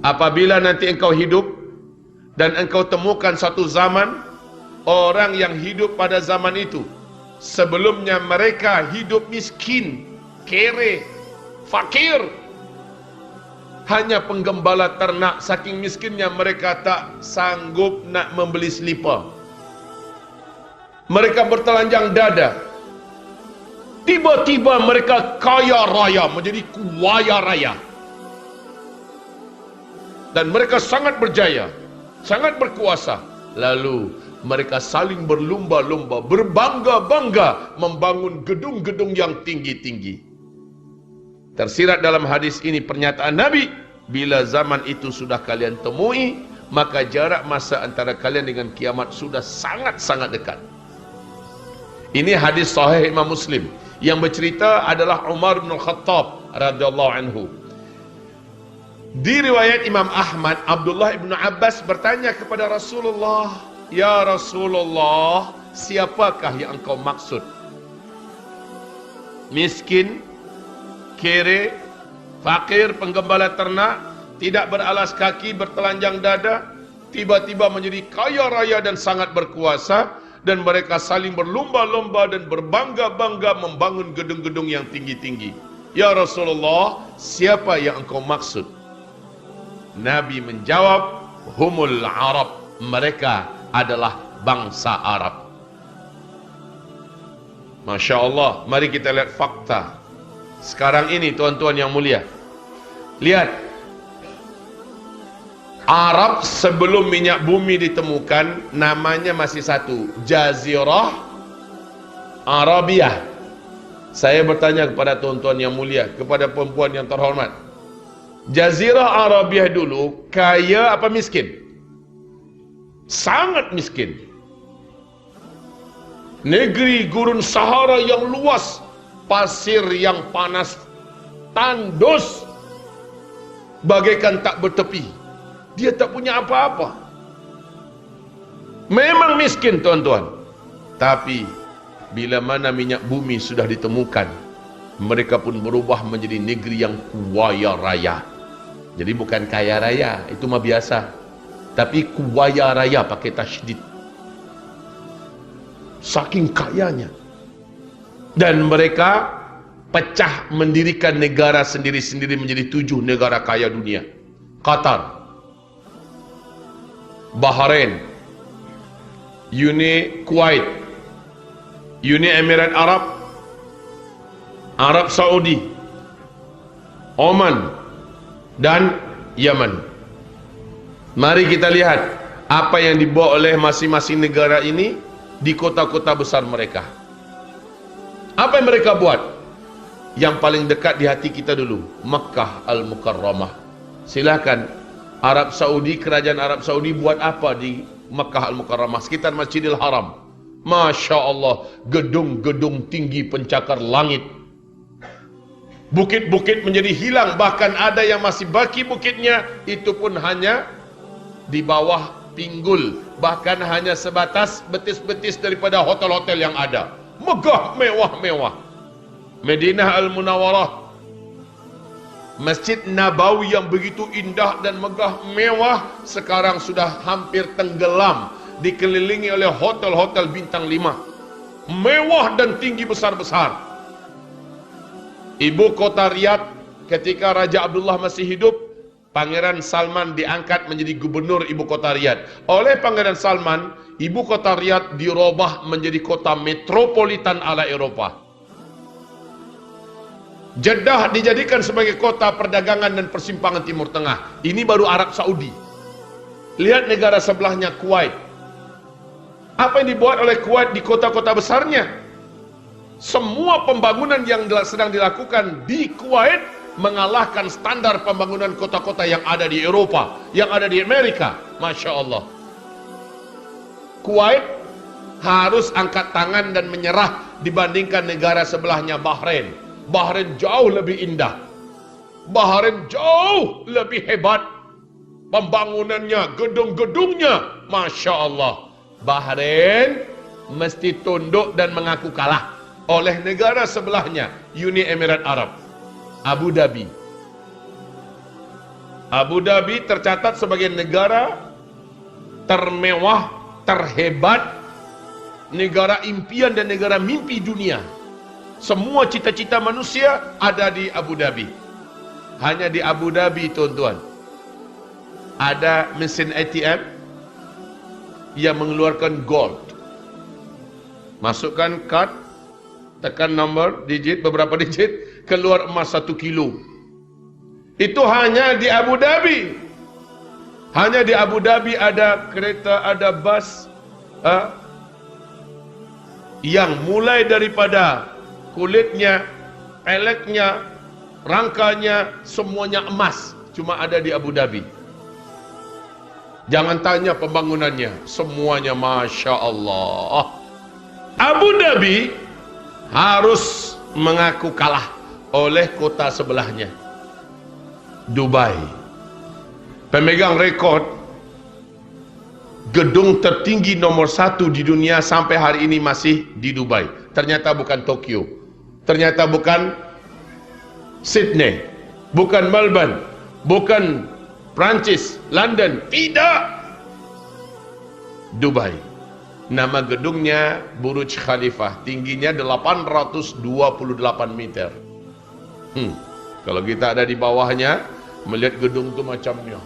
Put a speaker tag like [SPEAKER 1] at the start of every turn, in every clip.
[SPEAKER 1] apabila nanti engkau hidup dan engkau temukan satu zaman, orang yang hidup pada zaman itu, sebelumnya mereka hidup miskin, kere, fakir, hanya penggembala ternak, saking miskinnya mereka tak sanggup nak membeli selipar. Mereka bertelanjang dada. Tiba-tiba mereka kaya raya, menjadi kuaya raya. Dan mereka sangat berjaya, sangat berkuasa. Lalu mereka saling berlumba-lumba, berbangga-bangga membangun gedung-gedung yang tinggi-tinggi. Tersirat dalam hadis ini pernyataan Nabi, bila zaman itu sudah kalian temui, maka jarak masa antara kalian dengan kiamat sudah sangat-sangat dekat. Ini hadis sahih Imam Muslim. Yang bercerita adalah Umar bin Khattab radhiyallahu anhu. Di riwayat Imam Ahmad, Abdullah bin Abbas bertanya kepada Rasulullah, "Ya Rasulullah, siapakah yang engkau maksud? Miskin, kere, fakir, penggembala ternak, tidak beralas kaki, bertelanjang dada, tiba-tiba menjadi kaya raya dan sangat berkuasa, dan mereka saling berlomba-lomba dan berbangga-bangga membangun gedung-gedung yang tinggi-tinggi. Ya Rasulullah, siapa yang engkau maksud?" Nabi menjawab, "Humul Arab." Mereka adalah bangsa Arab. Masya Allah, mari kita lihat fakta. Sekarang ini tuan-tuan yang mulia, lihat, Arab sebelum minyak bumi ditemukan, namanya masih satu, Jazirah Arabiah. Saya bertanya kepada tuan-tuan yang mulia, kepada perempuan yang terhormat, Jazirah Arabiah dulu kaya apa miskin? Sangat miskin. Negeri gurun Sahara yang luas, pasir yang panas, tandus, bagaikan tak bertepi. Dia tak punya apa-apa. Memang miskin tuan-tuan. Tapi bila mana minyak bumi sudah ditemukan, mereka pun berubah menjadi negeri yang kuaya raya. Jadi bukan kaya raya, itu mah biasa. Tapi kuaya raya pakai tasydid. Saking kayanya. Dan mereka pecah mendirikan negara sendiri-sendiri menjadi 7 negara kaya dunia. Qatar, Bahrain, Uni Kuwait, Uni Emirat Arab, Arab Saudi, Oman, dan Yaman. Mari kita lihat apa yang dibawa oleh masing-masing negara ini di kota-kota besar mereka. Apa yang mereka buat? Yang paling dekat di hati kita dulu, Makkah Al-Mukarramah. Silakan, Arab Saudi, kerajaan Arab Saudi buat apa di Makkah Al-Mukarramah, sekitar Masjidil Haram? Masya Allah, gedung-gedung tinggi pencakar langit. Bukit-bukit menjadi hilang, bahkan ada yang masih baki bukitnya, itu pun hanya di bawah pinggul, bahkan hanya sebatas betis-betis daripada hotel-hotel yang ada. Megah, mewah-mewah. Madinah Al-Munawwarah, Masjid Nabawi yang begitu indah dan megah mewah, sekarang sudah hampir tenggelam, dikelilingi oleh hotel-hotel bintang 5, mewah dan tinggi besar-besar. Ibu kota Riyadh, ketika Raja Abdullah masih hidup, Pangeran Salman diangkat menjadi gubernur ibu kota Riyadh. Oleh Pangeran Salman, ibu kota Riyadh dirubah menjadi kota metropolitan ala Eropah. Jeddah dijadikan sebagai kota perdagangan dan persimpangan Timur Tengah. Ini baru Arab Saudi. Lihat negara sebelahnya, Kuwait. Apa yang dibuat oleh Kuwait di kota-kota besarnya? Semua pembangunan yang sedang dilakukan di Kuwait mengalahkan standar pembangunan kota-kota yang ada di Eropa, yang ada di Amerika. Masya Allah. Kuwait harus angkat tangan dan menyerah dibandingkan negara sebelahnya, Bahrain. Bahrain jauh lebih indah, Bahrain jauh lebih hebat pembangunannya, gedung-gedungnya. Masya Allah. Bahrain mesti tunduk dan mengaku kalah oleh negara sebelahnya, Uni Emirat Arab, Abu Dhabi. Abu Dhabi tercatat sebagai negara termewah, terhebat, negara impian dan negara mimpi dunia. Semua cita-cita manusia ada di Abu Dhabi. Hanya di Abu Dhabi, tuan-tuan, ada mesin ATM yang mengeluarkan gold. Masukkan kad, tekan nombor, digit, beberapa digit, keluar emas 1 kilo. Itu hanya di Abu Dhabi. Hanya di Abu Dhabi ada kereta, ada bas yang mulai daripada kulitnya, peletnya, rangkanya, semuanya emas. Cuma ada di Abu Dhabi. Jangan tanya pembangunannya, semuanya Masya Allah. Abu Dhabi harus mengaku kalah oleh kota sebelahnya, Dubai. Pemegang rekod gedung tertinggi nomor 1 di dunia sampai hari ini masih di Dubai. Ternyata bukan Tokyo, ternyata bukan Sydney, bukan Melbourne, bukan Prancis, London, tidak, Dubai. Nama gedungnya Burj Khalifah, tingginya 828 meter. Kalau kita ada di bawahnya, melihat gedung itu macamnya.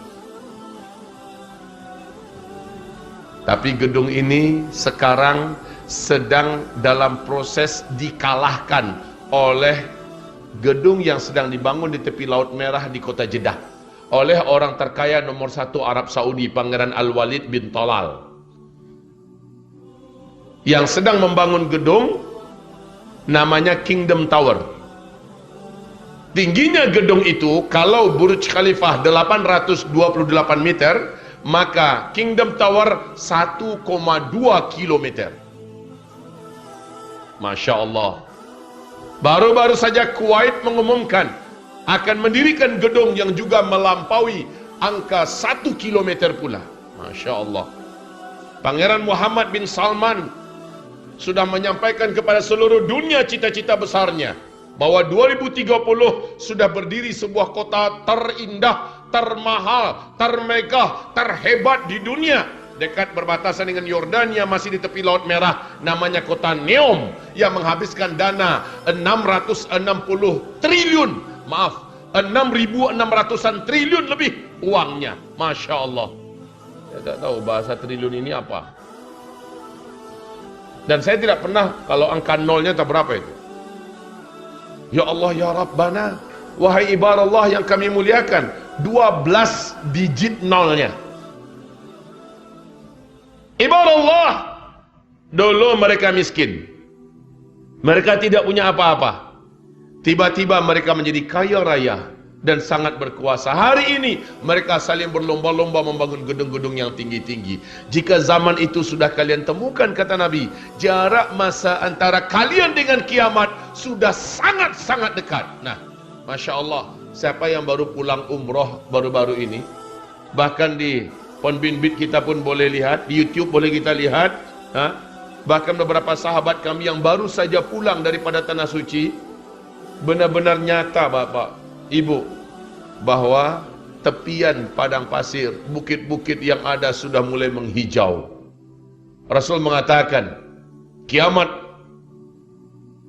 [SPEAKER 1] Tapi gedung ini sekarang sedang dalam proses dikalahkan oleh gedung yang sedang dibangun di tepi Laut Merah di kota Jeddah oleh orang terkaya nomor 1 Arab Saudi, Pangeran Al-Walid bin Talal, yang sedang membangun gedung namanya Kingdom Tower. Tingginya gedung itu, kalau Burj Khalifah 828 meter, maka Kingdom Tower 1,2 kilometer. Masya Allah. Baru-baru saja Kuwait mengumumkan akan mendirikan gedung yang juga melampaui angka 1 kilometer pula. Masya Allah. Pangeran Muhammad bin Salman sudah menyampaikan kepada seluruh dunia cita-cita besarnya, bahwa 2030 sudah berdiri sebuah kota terindah, termahal, termegah, terhebat di dunia, dekat berbatasan dengan Yordania, masih di tepi Laut Merah, namanya kota Neom, yang menghabiskan dana 660 triliun, maaf, 6.600-an triliun lebih uangnya. Masya Allah. Saya tak tahu bahasa triliun ini apa. Dan saya tidak pernah, kalau angka nolnya tak berapa itu. Ya Allah, ya Rabbana, wahai ibarat Allah yang kami muliakan, 12 digit nolnya. Ibarat Allah, dulu mereka miskin, mereka tidak punya apa-apa. Tiba-tiba mereka menjadi kaya raya dan sangat berkuasa. Hari ini mereka saling berlomba-lomba membangun gedung-gedung yang tinggi-tinggi. Jika zaman itu sudah kalian temukan, kata Nabi, jarak masa antara kalian dengan kiamat sudah sangat-sangat dekat. Nah, Masya Allah, siapa yang baru pulang umroh baru-baru ini, bahkan di Ponbinbit kita pun boleh lihat, di YouTube boleh kita lihat, bahkan beberapa sahabat kami yang baru saja pulang daripada Tanah Suci, benar-benar nyata Bapak, Ibu, bahwa tepian padang pasir, bukit-bukit yang ada sudah mulai menghijau. Rasul mengatakan, kiamat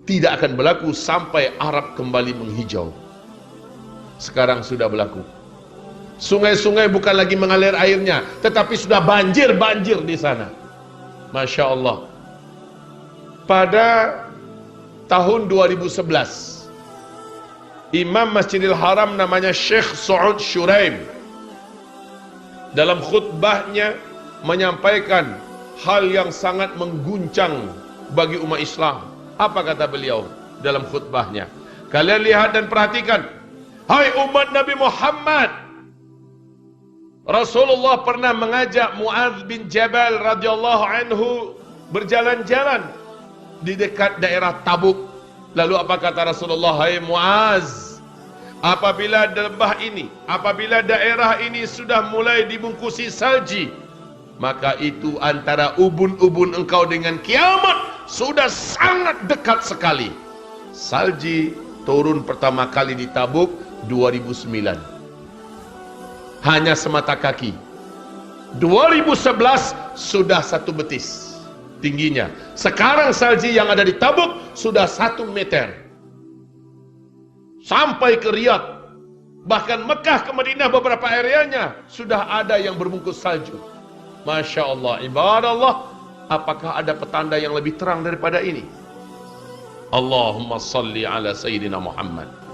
[SPEAKER 1] tidak akan berlaku sampai Arab kembali menghijau. Sekarang sudah berlaku. Sungai-sungai bukan lagi mengalir airnya, tetapi sudah banjir-banjir di sana. Masya Allah. Pada tahun 2011, Imam Masjidil Haram namanya Syekh Saud Shuraim, dalam khutbahnya menyampaikan hal yang sangat mengguncang bagi umat Islam. Apa kata beliau dalam khutbahnya? Kalian lihat dan perhatikan. Hai umat Nabi Muhammad, Rasulullah pernah mengajak Muadz bin Jabal radhiyallahu anhu berjalan-jalan di dekat daerah Tabuk. Lalu apa kata Rasulullah? Hai Muadz, apabila lembah ini, apabila daerah ini sudah mulai dibungkusi salji, maka itu antara ubun-ubun engkau dengan kiamat sudah sangat dekat sekali. Salji turun pertama kali di Tabuk 2009. hanya semata kaki. 2011 sudah 1 betis tingginya. Sekarang salji yang ada di Tabuk sudah 1 meter. Sampai ke Riyadh. Bahkan Mekah ke Madinah beberapa areanya sudah ada yang berbungkus salju. Masya Allah, ibadah Allah. Apakah ada petanda yang lebih terang daripada ini? Allahumma salli ala Sayyidina Muhammad.